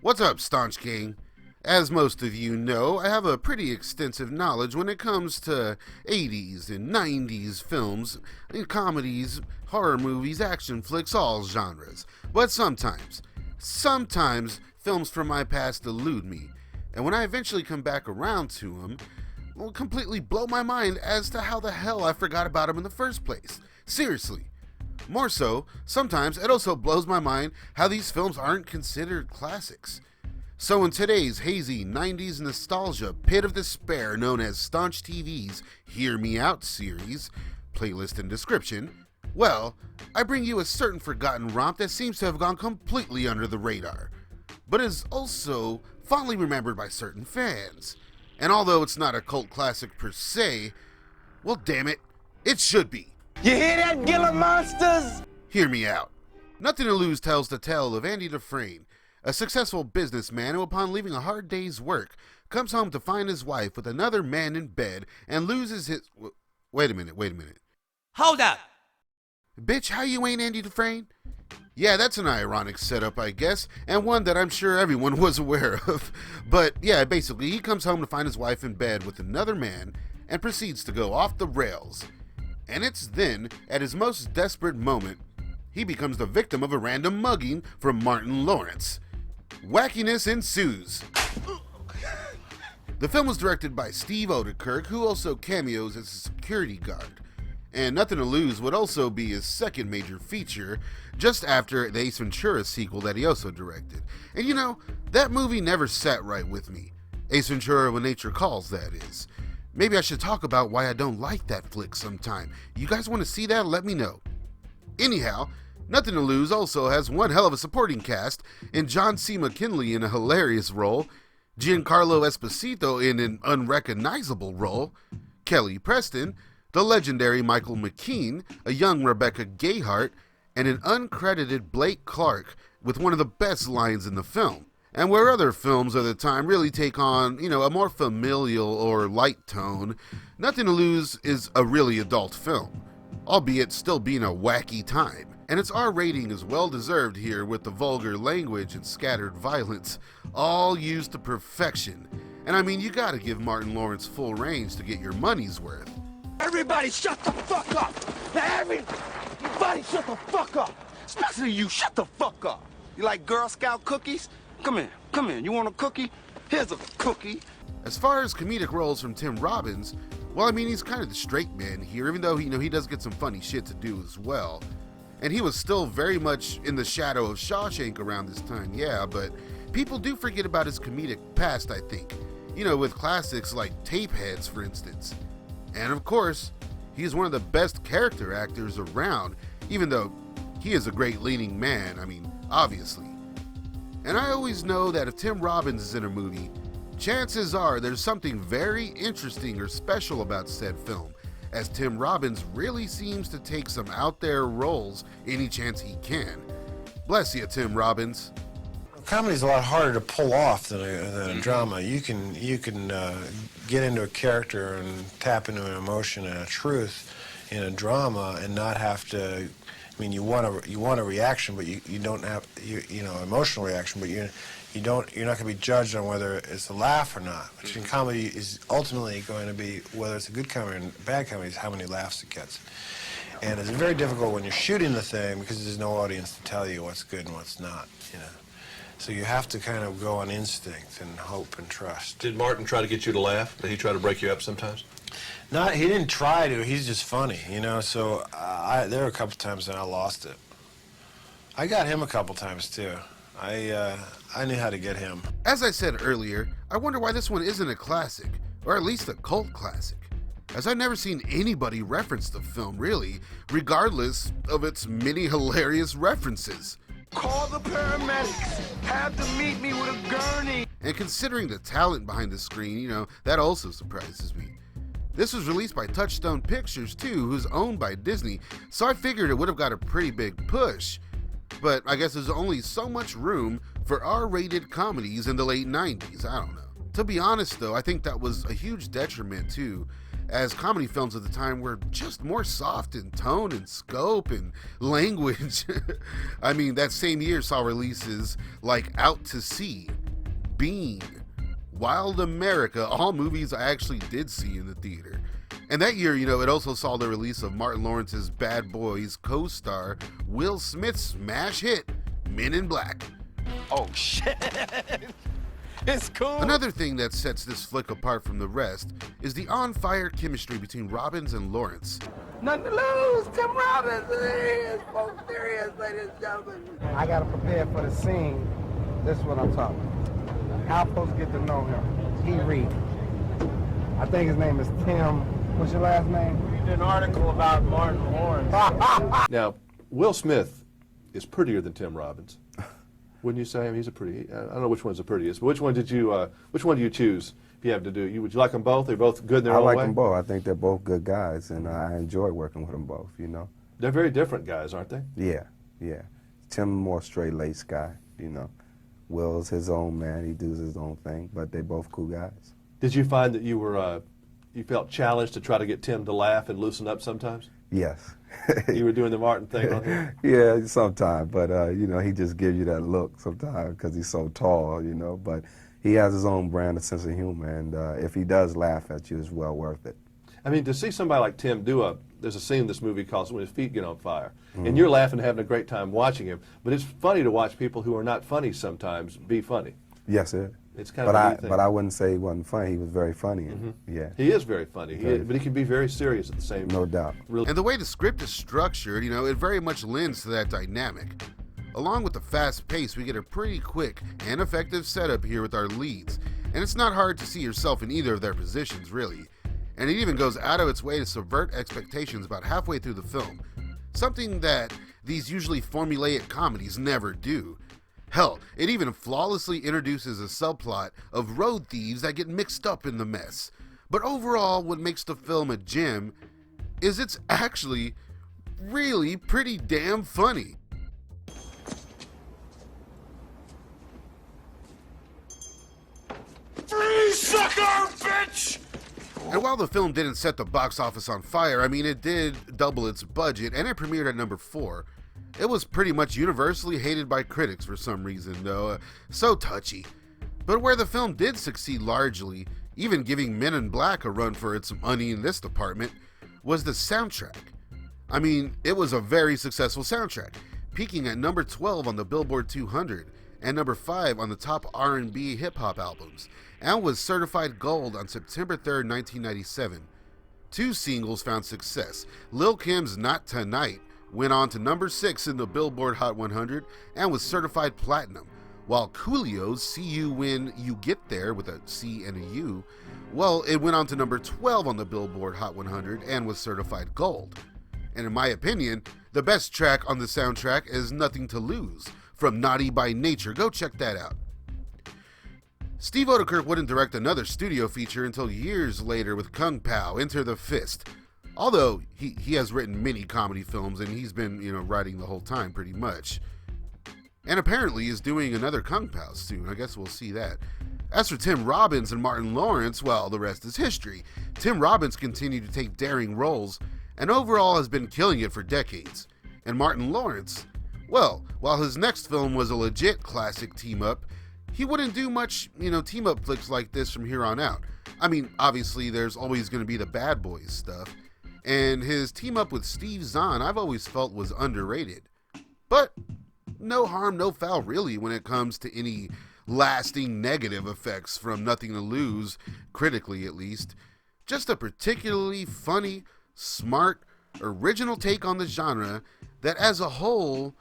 What's up, Staunch Gang? As most of you know, I have a pretty extensive knowledge when it comes to 80s and 90s films, and comedies, horror movies, action flicks, all genres. But sometimes films from my past elude me, and when I eventually come back around to them, will completely blow my mind as to how the hell I forgot about them in the first place. Seriously. More so, sometimes it also blows my mind how these films aren't considered classics. So in today's hazy 90s nostalgia pit of despair known as Staunch TV's Hear Me Out series, playlist and description, well, I bring you a certain forgotten romp that seems to have gone completely under the radar, but is also fondly remembered by certain fans. And although it's not a cult classic per se, well damn it, it should be. You hear that, GILA monsters? Hear Me Out. Nothing to Lose tells the tale of Andy Dufresne, a successful businessman who, upon leaving a hard day's work, comes home to find his wife with another man in bed and loses his... Wait a minute. Hold up. Bitch, how you ain't Andy Dufresne? Yeah, that's an ironic setup, I guess, and one that I'm sure everyone was aware of. But yeah, basically, he comes home to find his wife in bed with another man and proceeds to go off the rails. And it's then, at his most desperate moment, he becomes the victim of a random mugging from Martin Lawrence. Wackiness ensues. The film was directed by Steve Odekirk, who also cameos as a security guard. And Nothing to Lose would also be his second major feature, just after the Ace Ventura sequel that he also directed. And you know, that movie never sat right with me. Ace Ventura When Nature Calls, that is. Maybe I should talk about why I don't like that flick sometime. You guys want to see that? Let me know. Anyhow, Nothing to Lose also has one hell of a supporting cast, in John C. McKinley in a hilarious role, Giancarlo Esposito in an unrecognizable role, Kelly Preston, the legendary Michael McKean, a young Rebecca Gayheart, and an uncredited Blake Clark with one of the best lines in the film. And where other films of the time really take on, a more familial or light tone, Nothing to Lose is a really adult film, albeit still being a wacky time. And its R rating is well deserved here, with the vulgar language and scattered violence all used to perfection. And I mean, you gotta give Martin Lawrence full range to get your money's worth. Everybody shut the fuck up! Everybody shut the fuck up! Especially you, shut the fuck up! You like Girl Scout cookies? Come here, you want a cookie? Here's a cookie. As far as comedic roles from Tim Robbins, well, I mean, he's kind of the straight man here, even though he does get some funny shit to do as well. And he was still very much in the shadow of Shawshank around this time, yeah, but people do forget about his comedic past, I think. With classics like Tapeheads, for instance. And of course, he's one of the best character actors around, even though he is a great leading man, obviously. And I always know that if Tim Robbins is in a movie, chances are there's something very interesting or special about said film, as Tim Robbins really seems to take some out there roles any chance he can. Bless you, Tim Robbins. Comedy's a lot harder to pull off than a drama. You can get into a character and tap into an emotion and a truth in a drama and not have to. You want a reaction, but you don't have emotional reaction, but you're not going to be judged on whether it's a laugh or not. Which in comedy is ultimately going to be, whether it's a good comedy or a bad comedy, is how many laughs it gets. And it's very difficult when you're shooting the thing because there's no audience to tell you what's good and what's not. So you have to kind of go on instinct and hope and trust. Did Martin try to get you to laugh? Did he try to break you up sometimes? He didn't try to. He's just funny, so there were a couple times that I lost it. I got him a couple times, too. I knew how to get him. As I said earlier, I wonder why this one isn't a classic, or at least a cult classic, as I've never seen anybody reference the film, really, regardless of its many hilarious references. Call the paramedics. Have them meet me with a gurney. And considering the talent behind the screen, that also surprises me. This was released by Touchstone Pictures too, who's owned by Disney, so I figured it would have got a pretty big push. But I guess there's only so much room for R-rated comedies in the late 90s, I don't know. To be honest though, I think that was a huge detriment too, as comedy films at the time were just more soft in tone and scope and language. I mean, that same year saw releases like Out to Sea, Bean, Wild America, all movies I actually did see in the theater. And that year, it also saw the release of Martin Lawrence's Bad Boys co-star Will Smith's smash hit, Men in Black. Oh, shit. It's cool. Another thing that sets this flick apart from the rest is the on-fire chemistry between Robbins and Lawrence. Nothing to lose. Tim Robbins. There he is, folks. There he is, ladies and gentlemen. I got to prepare for the scene. This is what I'm talking about. How I'm supposed to get to know him. He read. I think his name is Tim. What's your last name? You did an article about Martin Lawrence. Now, Will Smith is prettier than Tim Robbins. Wouldn't you say? I mean, he's a pretty. I don't know which one's the prettiest, but which one do you choose if you have to do? Would you like them both? They're both good in their own way? I like them both. I think they're both good guys, and I enjoy working with them both, They're very different guys, aren't they? Yeah. Tim more straight-laced guy, Will's his own man. He does his own thing, but they both cool guys. Did you find that you felt challenged to try to get Tim to laugh and loosen up sometimes? Yes. You were doing the Martin thing on him? Yeah, sometimes, but, he just gives you that look sometimes because he's so tall, but he has his own brand of sense of humor, and if he does laugh at you, it's well worth it. I mean, to see somebody like Tim there's a scene in this movie called When His Feet Get on Fire, and you're laughing and having a great time watching him, but it's funny to watch people who are not funny sometimes be funny. Yes, it is. It's kind of a neat thing. But I wouldn't say he wasn't funny. He was very funny. Yeah. He is very funny, but he can be very serious at the same time. No doubt. And the way the script is structured, it very much lends to that dynamic. Along with the fast pace, we get a pretty quick and effective setup here with our leads, and it's not hard to see yourself in either of their positions, really. And it even goes out of its way to subvert expectations about halfway through the film, something that these usually formulaic comedies never do. Hell, it even flawlessly introduces a subplot of road thieves that get mixed up in the mess. But overall, what makes the film a gem is it's actually really pretty damn funny. Free sucker, bitch! And while the film didn't set the box office on fire, it did double its budget, and it premiered at number 4. It was pretty much universally hated by critics for some reason, though. So touchy. But where the film did succeed largely, even giving Men in Black a run for its money in this department, was the soundtrack. It was a very successful soundtrack, peaking at number 12 on the Billboard 200 and number 5 on the top R&B hip-hop albums, and was certified gold on September 3rd, 1997. 2 singles found success. Lil' Kim's Not Tonight went on to number 6 in the Billboard Hot 100 and was certified platinum, while Coolio's See You When You Get There, with a C and a U, it went on to number 12 on the Billboard Hot 100 and was certified gold. And in my opinion, the best track on the soundtrack is Nothing to Lose from Naughty by Nature. Go check that out. Steve Odekirk wouldn't direct another studio feature until years later with Kung Pao, Enter the Fist. Although he has written many comedy films and he's been, writing the whole time pretty much. And apparently is doing another Kung Pao soon. I guess we'll see that. As for Tim Robbins and Martin Lawrence, the rest is history. Tim Robbins continued to take daring roles and overall has been killing it for decades. And Martin Lawrence, while his next film was a legit classic team-up, he wouldn't do much, team-up flicks like this from here on out. Obviously there's always going to be the Bad Boys stuff. And his team up with Steve Zahn I've always felt was underrated. But no harm, no foul really when it comes to any lasting negative effects from Nothing to Lose, critically at least. Just a particularly funny, smart, original take on the genre that as a whole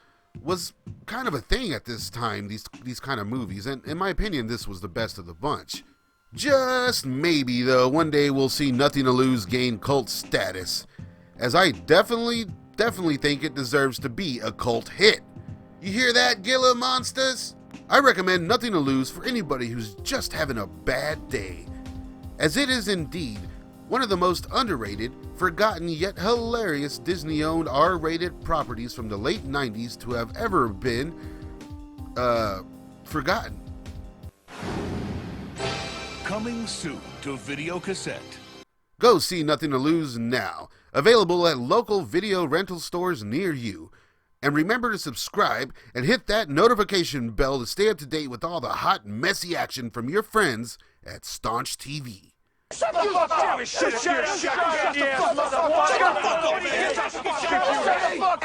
was kind of a thing at this time, these kind of movies. And in my opinion, this was the best of the bunch. Just maybe, though, one day we'll see Nothing to Lose gain cult status, as I definitely think it deserves to be a cult hit. You hear that, GILA MONSTAS? I recommend Nothing to Lose for anybody who's just having a bad day, as it is indeed one of the most underrated, forgotten yet hilarious Disney-owned R-rated properties from the late 90s to have ever been, forgotten. Coming soon to video cassette. Go see Nothing to Lose now. Available at local video rental stores near you. And remember to subscribe and hit that notification bell to stay up to date with all the hot, messy action from your friends at Staunch TV. Shut the fuck up! Shut the fuck up!